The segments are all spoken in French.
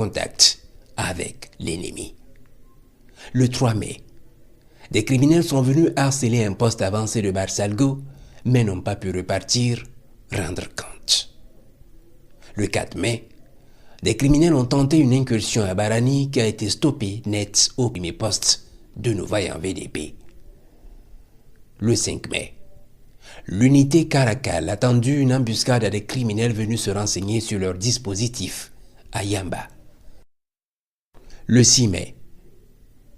contact avec l'ennemi. Le 3 mai, des criminels sont venus harceler un poste avancé de Barsalgo, mais n'ont pas pu repartir rendre compte. Le 4 mai, des criminels ont tenté une incursion à Barani qui a été stoppée net au premier poste de nos vaillants VDP. Le 5 mai, l'unité Caracal a tendu une embuscade à des criminels venus se renseigner sur leur dispositif à Yamba. Le 6 mai,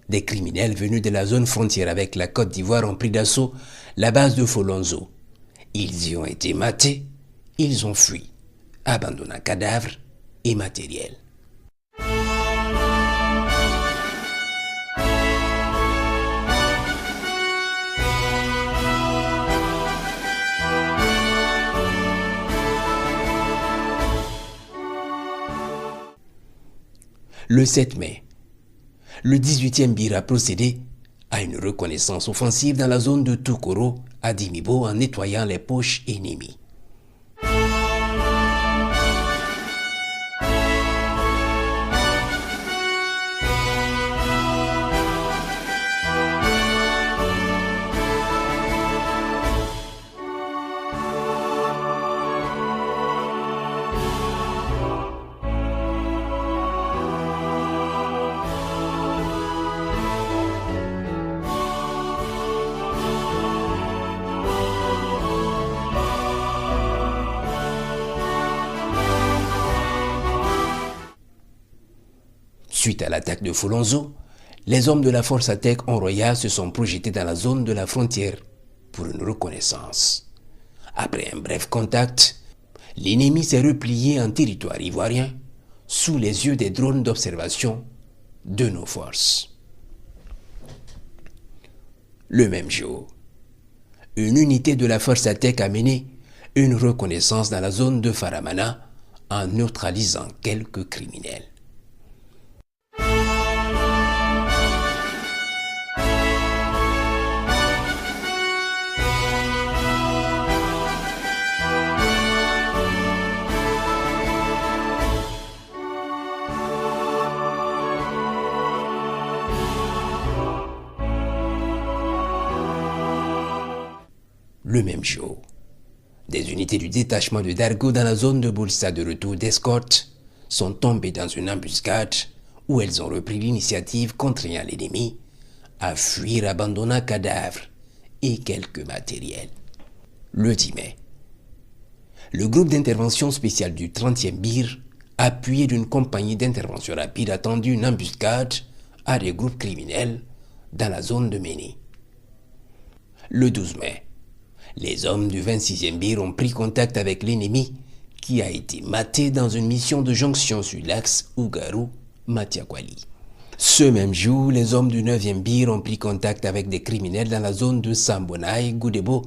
des criminels venus de la zone frontière avec la Côte d'Ivoire ont pris d'assaut la base de Folonzo. Ils y ont été matés, ils ont fui, abandonnant cadavres et matériel. Le 7 mai, le 18e BIR a procédé à une reconnaissance offensive dans la zone de Toukoro à Dimibo en nettoyant les poches ennemies. Suite à l'attaque de Folonzo, les hommes de la force Atek en Royal se sont projetés dans la zone de la frontière pour une reconnaissance. Après un bref contact, l'ennemi s'est replié en territoire ivoirien sous les yeux des drones d'observation de nos forces. Le même jour, une unité de la force Atek a mené une reconnaissance dans la zone de Faramana en neutralisant quelques criminels. Le même jour, des unités du détachement de Dargo dans la zone de Boulsa de retour d'escorte sont tombées dans une embuscade où elles ont repris l'initiative contraignant l'ennemi à fuir abandonnant cadavres et quelques matériels. Le 10 mai, le groupe d'intervention spéciale du 30e BIR, appuyé d'une compagnie d'intervention rapide, a tendu une embuscade à des groupes criminels dans la zone de Méné. Le 12 mai, les hommes du 26e BIR ont pris contact avec l'ennemi qui a été maté dans une mission de jonction sur l'axe Ougarou-Matiakwali. Ce même jour, les hommes du 9e BIR ont pris contact avec des criminels dans la zone de Sambonaï-Goudebo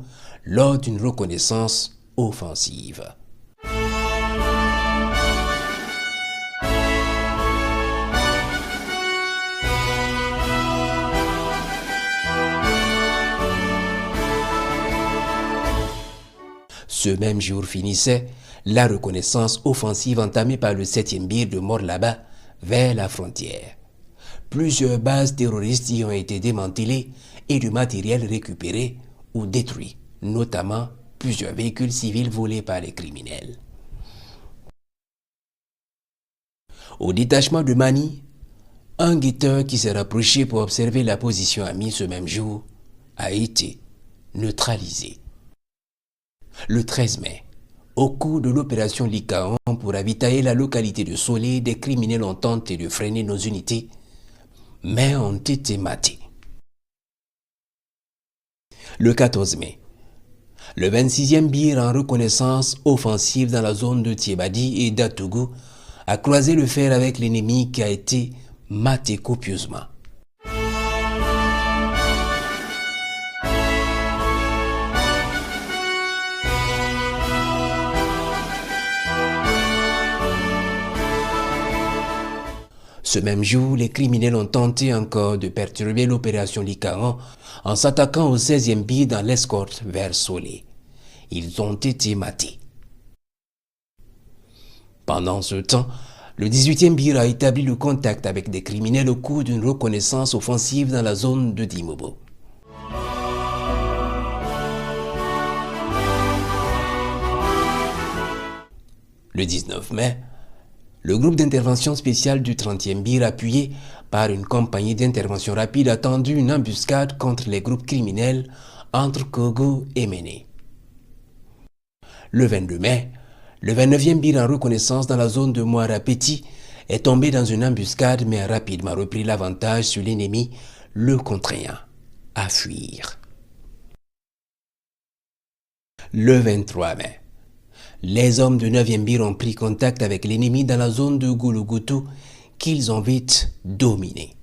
lors d'une reconnaissance offensive. Ce même jour finissait la reconnaissance offensive entamée par le 7e BIR de Morlaba vers la frontière. Plusieurs bases terroristes y ont été démantelées et du matériel récupéré ou détruit, notamment plusieurs véhicules civils volés par les criminels. Au détachement de Mani, un guetteur qui s'est rapproché pour observer la position amie ce même jour a été neutralisé. Le 13 mai, au cours de l'opération Likaon pour ravitailler la localité de Solé, des criminels ont tenté de freiner nos unités, mais ont été matés. Le 14 mai, le 26e BIR en reconnaissance offensive dans la zone de Tiebadi et d'Atougou a croisé le fer avec l'ennemi qui a été maté copieusement. Ce même jour, les criminels ont tenté encore de perturber l'opération Likaon en s'attaquant au 16e BIR dans l'escorte vers Solé. Ils ont été matés. Pendant ce temps, Le 18e BIR a établi le contact avec des criminels au cours d'une reconnaissance offensive dans la zone de Dimobo. Le 19 mai, le groupe d'intervention spéciale du 30e BIR, appuyé par une compagnie d'intervention rapide, a tendu une embuscade contre les groupes criminels entre Kogo et Méné. Le 22 mai, le 29e BIR en reconnaissance dans la zone de Moirapeti est tombé dans une embuscade mais a rapidement repris l'avantage sur l'ennemi, le contraignant à fuir. Le 23 mai, les hommes du 9e BIR ont pris contact avec l'ennemi dans la zone de Goulougutou qu'ils ont vite dominé.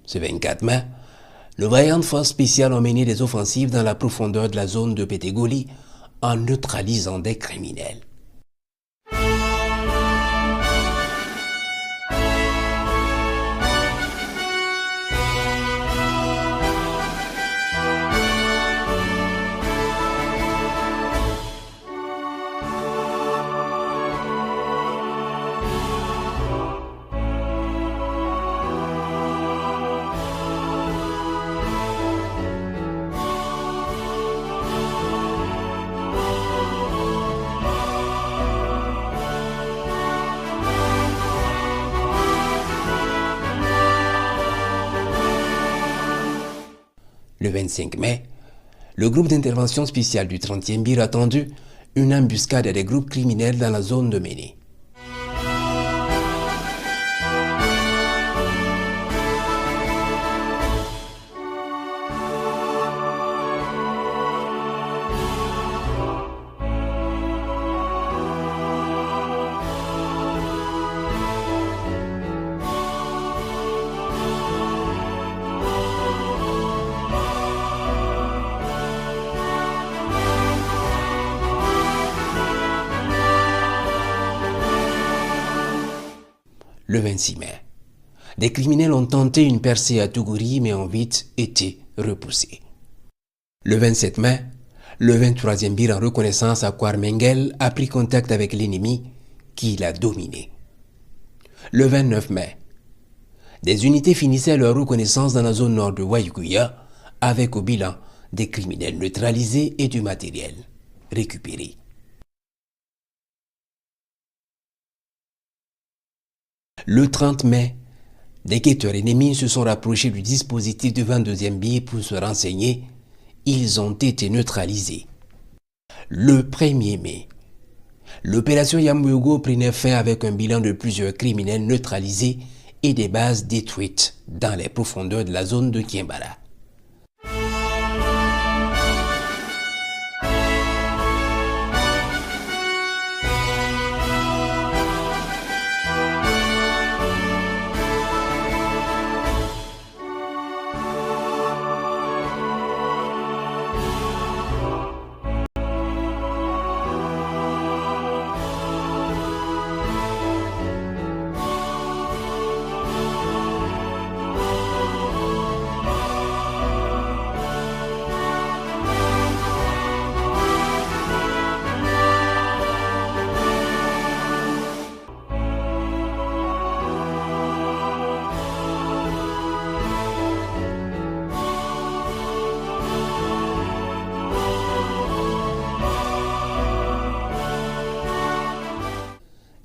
Ce 24 mai, le vaillant force spéciale ont mené des offensives dans la profondeur de la zone de Pétégoli en neutralisant des criminels. Le 25 mai, le groupe d'intervention spéciale du 30e BIR a tendu une embuscade à des groupes criminels dans la zone de Méné. Le 26 mai, des criminels ont tenté une percée à Tougouri mais ont vite été repoussés. Le 27 mai, le 23e BIR en reconnaissance à Kwarmengel a pris contact avec l'ennemi qui l'a dominé. Le 29 mai, des unités finissaient leur reconnaissance dans la zone nord de Waikuya avec au bilan des criminels neutralisés et du matériel récupéré. Le 30 mai, des guetteurs ennemis se sont rapprochés du dispositif du 22e BIR pour se renseigner. Ils ont été neutralisés. Le 1er mai, l'opération Yambugo prenait fin avec un bilan de plusieurs criminels neutralisés et des bases détruites dans les profondeurs de la zone de Kimbala.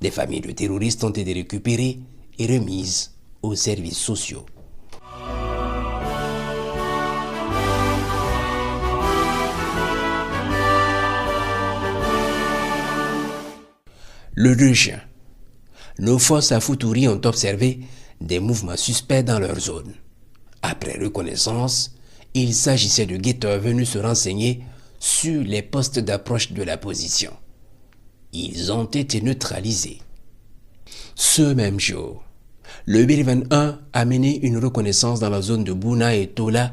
Des familles de terroristes ont été récupérées et remises aux services sociaux. Le 2 juin, nos forces à Futuri ont observé des mouvements suspects dans leur zone. Après reconnaissance, il s'agissait de guetteurs venus se renseigner sur les postes d'approche de la position. Ils ont été neutralisés. Ce même jour, le BIR 21 a mené une reconnaissance dans la zone de Bouna et Tola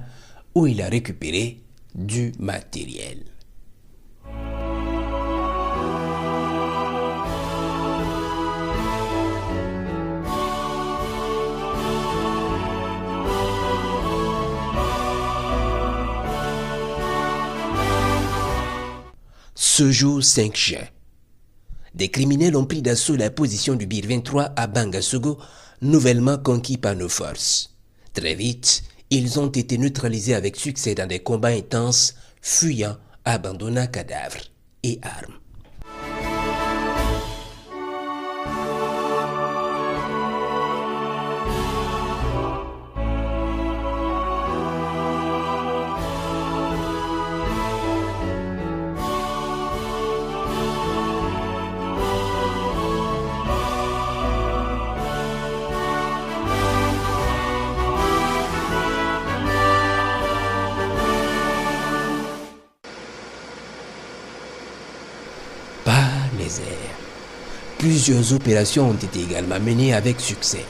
où il a récupéré du matériel. Ce jour 5 juin, Des criminels ont pris d'assaut la position du Bir 23 à Bangasogo, nouvellement conquis par nos forces. Très vite, ils ont été neutralisés avec succès dans des combats intenses, fuyant, abandonnant cadavres et armes. Par les airs. Plusieurs opérations ont été également menées avec succès.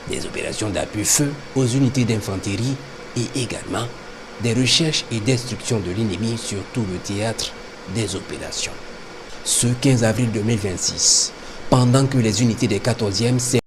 Des opérations d'appui-feu aux unités d'infanterie et également des recherches et destructions de l'ennemi sur tout le théâtre des opérations. Ce 15 avril 2026, pendant que les unités des 14e